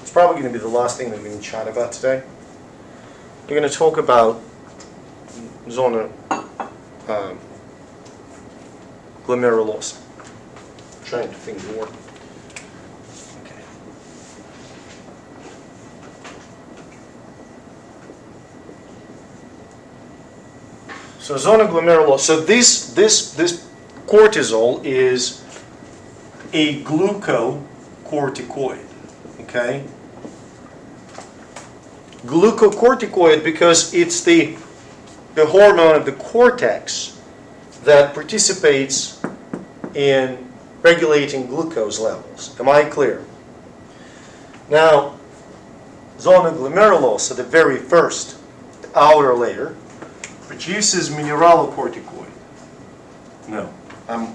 It's probably going to be the last thing that we're going to chat about today. We're going to talk about zona glomerulosa. I'm trying to think more. Okay. So zona glomerulosa. So this cortisol is a glucocorticoid. Okay. Glucocorticoid because it's the hormone of the cortex that participates in regulating glucose levels. Am I clear? Now, zona glomerulosa, the very first, the outer layer, produces mineralocorticoid. No, I'm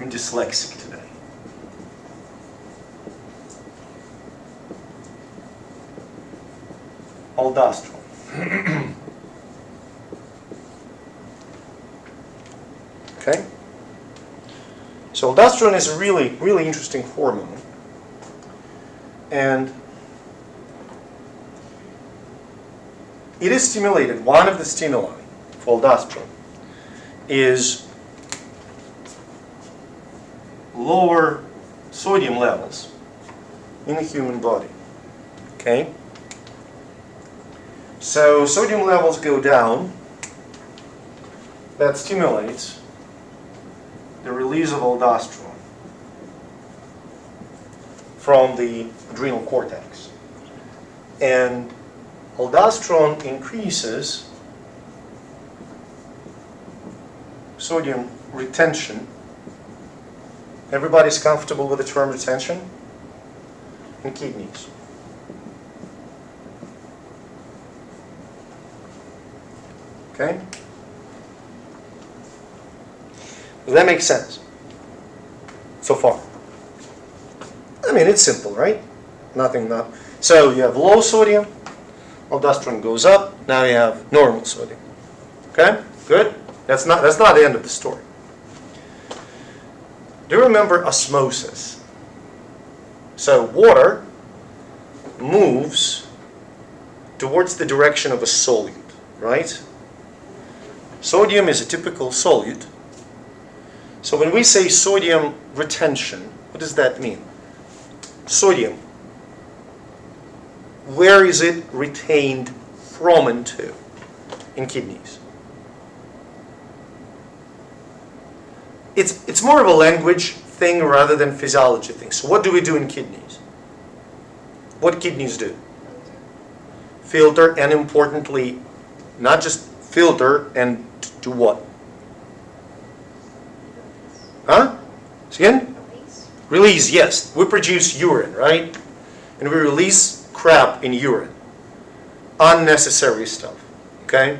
dyslexic today. Aldosterone. Okay? So aldosterone is a really, really interesting hormone. And it is stimulated. One of the stimuli for aldosterone is lower sodium levels in the human body. Okay? So sodium levels go down. That stimulates the release of aldosterone from the adrenal cortex. And aldosterone increases sodium retention. Everybody's comfortable with the term retention? In kidneys. Okay? Does that make sense? So far. I mean, it's simple, right? So you have low sodium, aldosterone goes up, now you have normal sodium. Okay? Good? That's not the end of the story. Do you remember osmosis? So water moves towards the direction of a solute, right? Sodium is a typical solute. So when we say sodium retention, what does that mean? Sodium, where is it retained from and to in kidneys? It's more of a language thing rather than physiology thing. So what do we do in kidneys? What kidneys do? Filter, and importantly, not just filter and do what? Huh? Again? Release, yes. We produce urine, right? And we release crap in urine. Unnecessary stuff. Okay?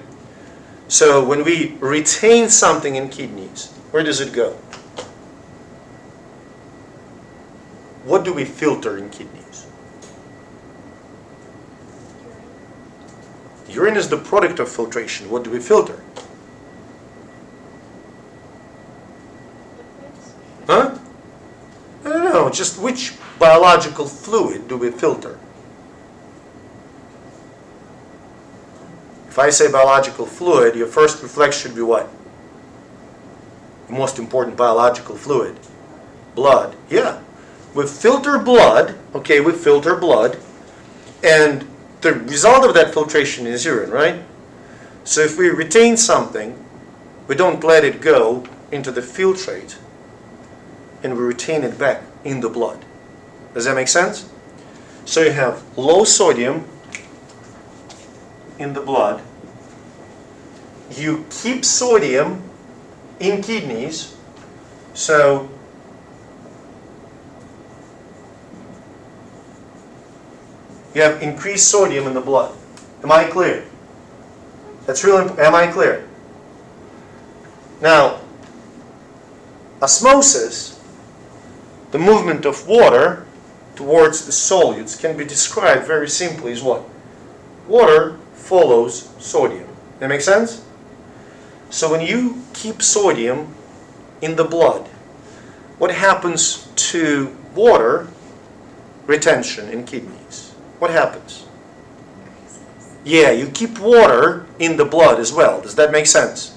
So when we retain something in kidneys, where does it go? What do we filter in kidneys? Urine is the product of filtration. What do we filter? Huh? I don't know. Just which biological fluid do we filter? If I say biological fluid, your first reflex should be what? The most important biological fluid. Blood. Yeah. We filter blood. Okay, we filter blood. And the result of that filtration is urine, right? So if we retain something, we don't let it go into the filtrate, and we retain it back in the blood. Does that make sense? So you have low sodium in the blood. You keep sodium in kidneys, so you have increased sodium in the blood. Am I clear? That's really important. Am I clear? Now, osmosis, the movement of water towards the solutes, can be described very simply as what? Water follows sodium. That make sense? So when you keep sodium in the blood, what happens to water retention in kidneys, what happens? Yeah, you keep water in the blood as well. Does that make sense?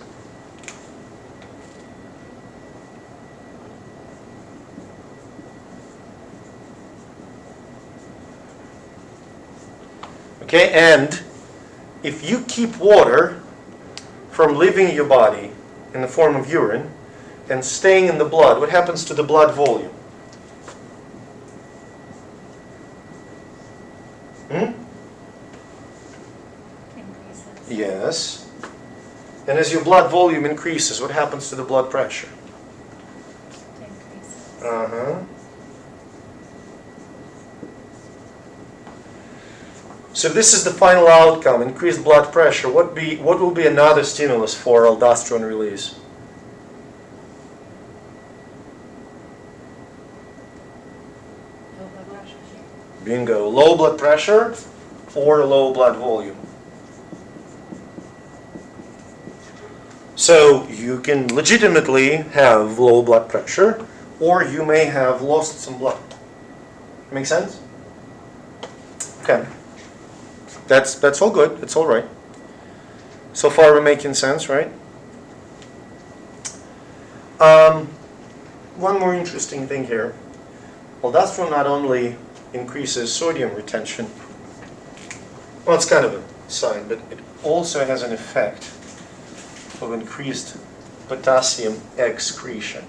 Okay, and if you keep water from leaving your body in the form of urine and staying in the blood, what happens to the blood volume? Increases. Yes. And as your blood volume increases, what happens to the blood pressure? Increases. Uh-huh. So if this is the final outcome, increased blood pressure, what will be another stimulus for aldosterone release? Low blood pressure. Bingo. Low blood pressure or low blood volume. So you can legitimately have low blood pressure, or you may have lost some blood. Make sense? Okay. That's all good. It's all right. So far we're making sense, right? One more interesting thing here. Aldosterone not only increases sodium retention, well, it's kind of a sign, but it also has an effect of increased potassium excretion.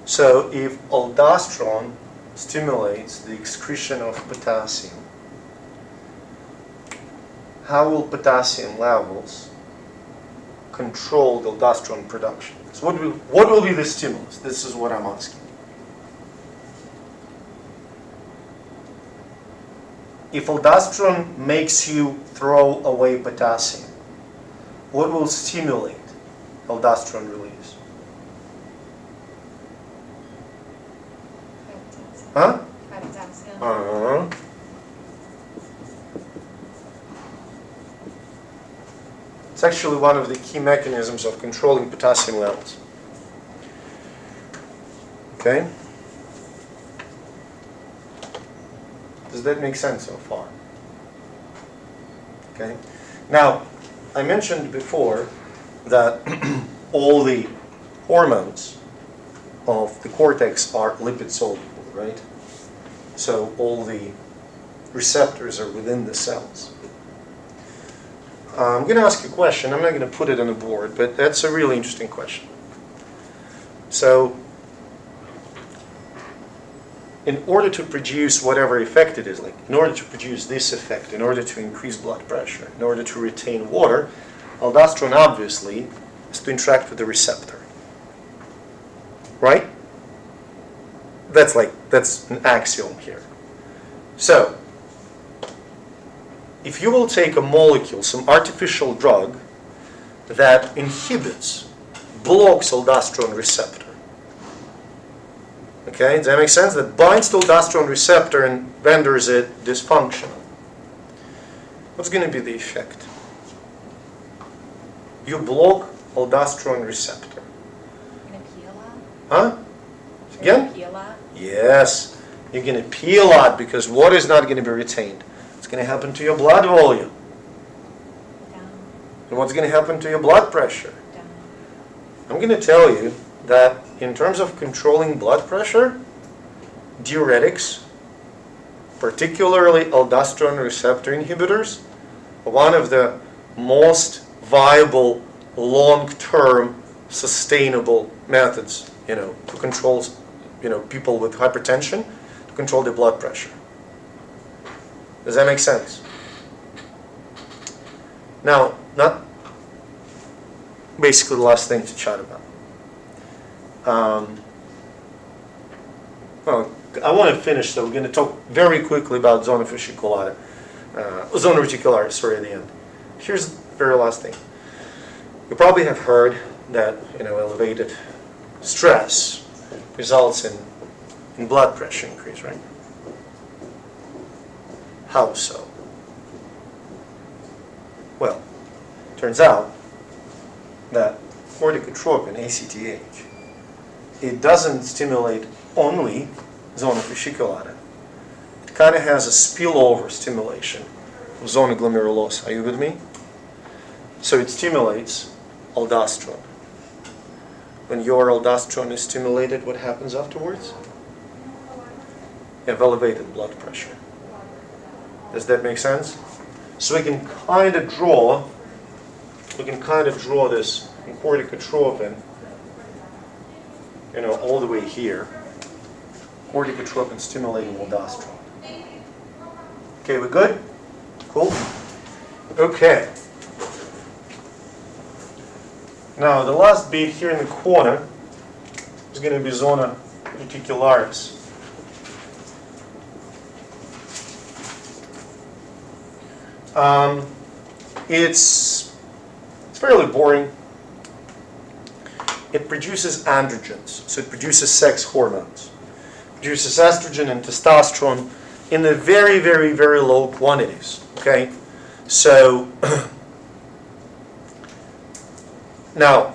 So if aldosterone stimulates the excretion of potassium, how will potassium levels control the aldosterone production? So what will be the stimulus? This is what I'm asking. If aldosterone makes you throw away potassium, what will stimulate aldosterone release? Huh? High potassium. Uh-huh. It's actually one of the key mechanisms of controlling potassium levels. Okay? Does that make sense so far? Okay? Now, I mentioned before that all the hormones of the cortex are lipid soluble, right? So all the receptors are within the cells. I'm going to ask you a question. I'm not going to put it on the board, but that's a really interesting question. So, in order to produce whatever effect it is, like in order to produce this effect, in order to increase blood pressure, in order to retain water, aldosterone obviously has to interact with the receptor. Right? That's an axiom here. So, if you will take a molecule, some artificial drug that inhibits, blocks aldosterone receptor, okay, does that make sense? That binds to aldosterone receptor and renders it dysfunctional. What's going to be the effect? You block aldosterone receptor. You're gonna pee a lot? Huh? You're Again? gonna pee a lot? Yes. You're going to pee a lot because water is not going to be retained. What's going to happen to your blood volume? Down. And what's going to happen to your blood pressure? Down. I'm going to tell you that in terms of controlling blood pressure, diuretics, particularly aldosterone receptor inhibitors, are one of the most viable, long-term, sustainable methods, to control, people with hypertension, to control their blood pressure. Does that make sense? Now, not basically the last thing to chat about. Well, I want to finish, so we're going to talk very quickly about zona fasciculata, zona reticularis, at the end. Here's the very last thing. You probably have heard that elevated stress results in blood pressure increase, right? How so? Well, turns out that corticotropin, ACTH, it doesn't stimulate only zona fasciculata, it kind of has a spillover stimulation of zona glomerulosa. Are you with me? So it stimulates aldosterone. When your aldosterone is stimulated, what happens afterwards? You have elevated blood pressure. Does that make sense? So we can kind of draw this corticotropin, all the way here. Corticotropin stimulating aldosterone. Okay, we good? Cool? Okay. Now, the last bit here in the corner is going to be zona reticularis. It's fairly boring. It produces androgens, so it produces sex hormones. It produces estrogen and testosterone in the very, very, very low quantities. Okay, so now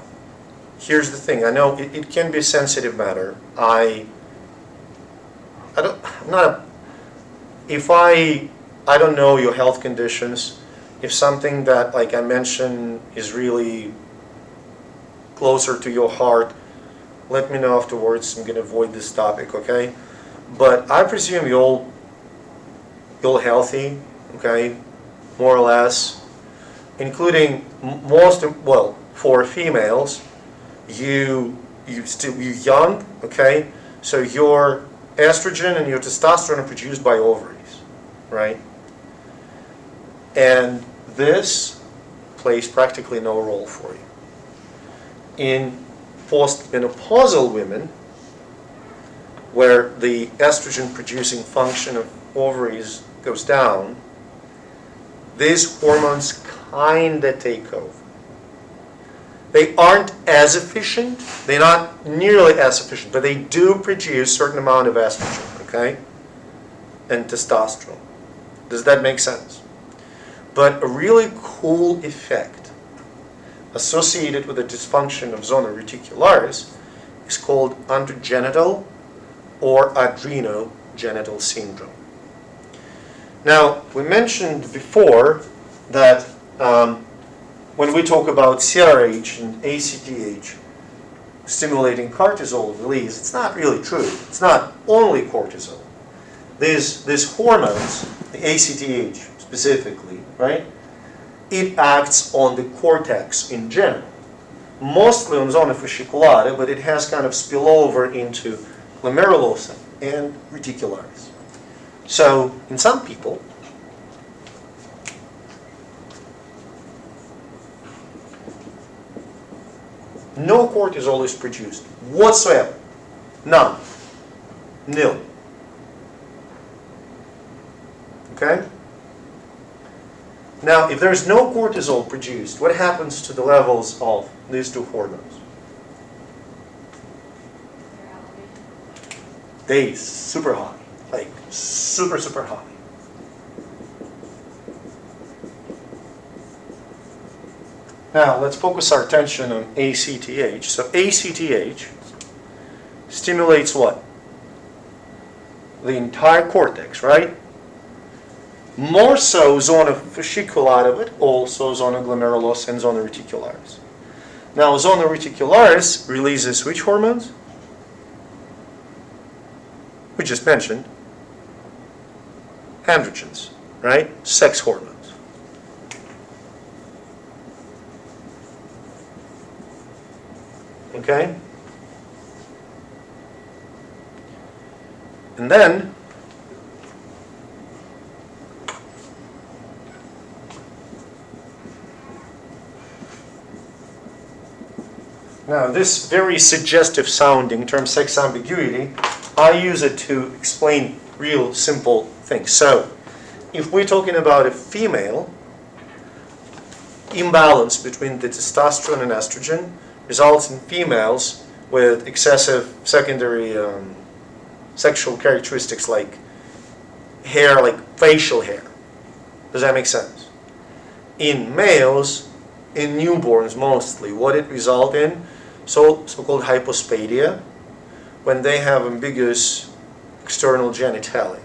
here's the thing. I know it can be a sensitive matter. I don't know your health conditions. If something that, like I mentioned, is really closer to your heart, let me know afterwards. I'm going to avoid this topic, okay? But I presume you're healthy, okay, more or less, including for females, you're young, okay? So your estrogen and your testosterone are produced by ovaries, right? And this plays practically no role for you. In postmenopausal women, where the estrogen-producing function of ovaries goes down, these hormones kind of take over. They aren't as efficient, they're not nearly as efficient, but they do produce a certain amount of estrogen, okay, and testosterone. Does that make sense? But a really cool effect associated with the dysfunction of zona reticularis is called androgenital or adrenogenital syndrome. Now, we mentioned before that when we talk about CRH and ACTH stimulating cortisol release, it's not really true. It's not only cortisol. These hormones, the ACTH specifically, right? It acts on the cortex in general, mostly on zona fasciculata, but it has kind of spillover into glomerulosa and reticularis. So, in some people, no cortisol is produced whatsoever. None. Nil. Okay? Now, if there's no cortisol produced, what happens to the levels of these two hormones? They super high, like super, super high. Now, let's focus our attention on ACTH. So ACTH stimulates what? The entire cortex, right? More so zona fasciculata, but also zona glomerulosa and zona reticularis. Now, zona reticularis releases which hormones? We just mentioned androgens, right? Sex hormones. Okay? And then now this very suggestive sounding term, sex ambiguity, I use it to explain real simple things. So, if we're talking about a female, imbalance between the testosterone and estrogen results in females with excessive secondary sexual characteristics like hair, like facial hair. Does that make sense? In males, in newborns mostly, what it results in, so-called hypospadia, when they have ambiguous external genitalia.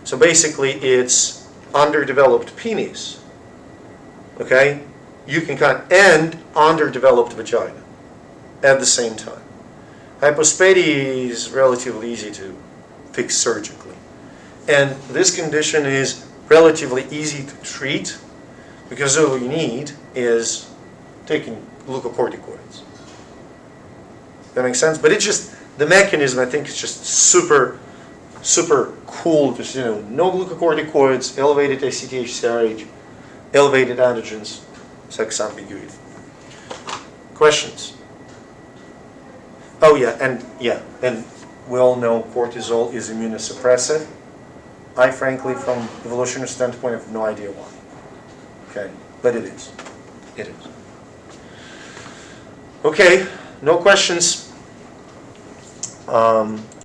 So basically it's underdeveloped penis, okay? You can and underdeveloped vagina at the same time. Hypospadia is relatively easy to fix surgically. And this condition is relatively easy to treat because all you need is taking glucocorticoids. That makes sense? But it's just, the mechanism I think is just super cool. Just, no glucocorticoids, elevated ACTH-CRH, elevated androgens, sex ambiguity. Questions? Oh and we all know cortisol is immunosuppressive. I frankly, from evolutionary standpoint, have no idea why. Okay, but it is. It is. Okay, no questions.